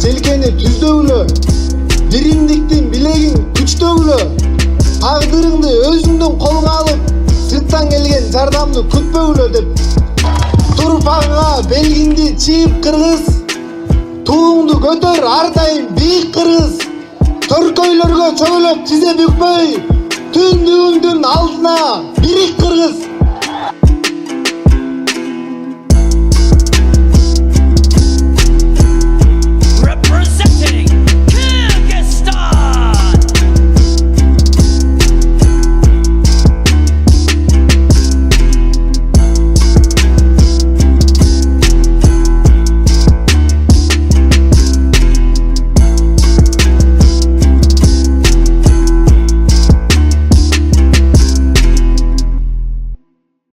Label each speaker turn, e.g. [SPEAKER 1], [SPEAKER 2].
[SPEAKER 1] желкени түздөгүлө, биримдиктин билегин күчтөгүлө, тагдырыңды өзүңдүн колго алып, сырттан келген жардамды күтпөгүлө деп. Турпанга белгинди чийип кыргыз, тууңду көтөр ар дайым бийик кыргыз. Төркөйлөргө чөгөлөп тизе бүкпөй, түндүгүңдүн алдына бирик кыргыз.